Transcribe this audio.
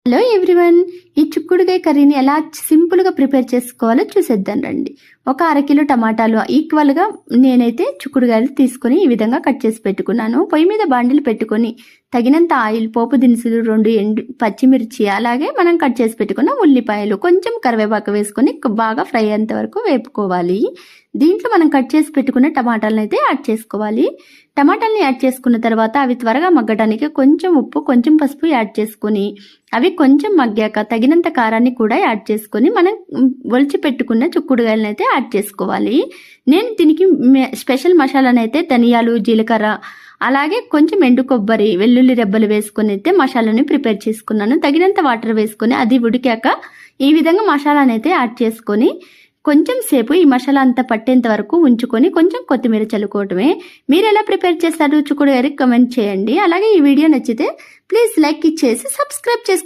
Hello everyone, ఈ చిక్కుడుకాయ కర్రీని ఎలా సింపుల్గా ప్రిపేర్ చేసుకోవాలో చూసేద్దాం రండి. ఒక అరకిలో టమాటాలు ఈక్వల్గా నేనైతే చిక్కుడుకాయలు తీసుకొని ఈ విధంగా కట్ చేసి పెట్టుకున్నాను. పొయ్యి మీద బాండిలు పెట్టుకొని తగినంత ఆయిల్, పోపు దినుసులు, 2 పచ్చిమిర్చి, అలాగే మనం కట్ చేసి పెట్టుకున్న ఉల్లిపాయలు, కొంచెం కరివేపాకు వేసుకొని బాగా ఫ్రై అయ్యేంత వరకు వేపుకోవాలి. దీంట్లో మనం కట్ చేసి పెట్టుకున్న టమాటాలను అయితే యాడ్ చేసుకోవాలి. టమాటాలని యాడ్ చేసుకున్న తర్వాత అవి త్వరగా మగ్గడానికి కొంచెం ఉప్పు, కొంచెం పసుపు యాడ్ చేసుకొని అవి కొంచెం మగ్గాక తగినంత కారాన్ని కూడా యాడ్ చేసుకొని మనం ఒలిచి పెట్టుకున్న చిక్కుడుకాయలను అయితే యాడ్ చేసుకోవాలి. నేను దీనికి స్పెషల్ మసాలాను అయితే ధనియాలు, జీలకర్ర, అలాగే కొంచెం ఎండు కొబ్బరి, వెల్లుల్లి రెబ్బలు వేసుకొని అయితే మసాలాని ప్రిపేర్ చేసుకున్నాను. తగినంత వాటర్ వేసుకొని అది ఉడికాక ఈ విధంగా మసాలాని అయితే యాడ్ చేసుకొని కొంచెం సేపు ఈ మసాలా అంతా పట్టేంత వరకు ఉంచుకొని కొంచెం కొత్తిమీర చల్లుకోవటమే. మీరు ఎలా ప్రిపేర్ చేస్తారు చిక్కుడుకాయ కమెంట్ చేయండి. అలాగే ఈ వీడియో నచ్చితే ప్లీజ్ లైక్ ఇచ్చేసి సబ్స్క్రైబ్ చేసుకోండి.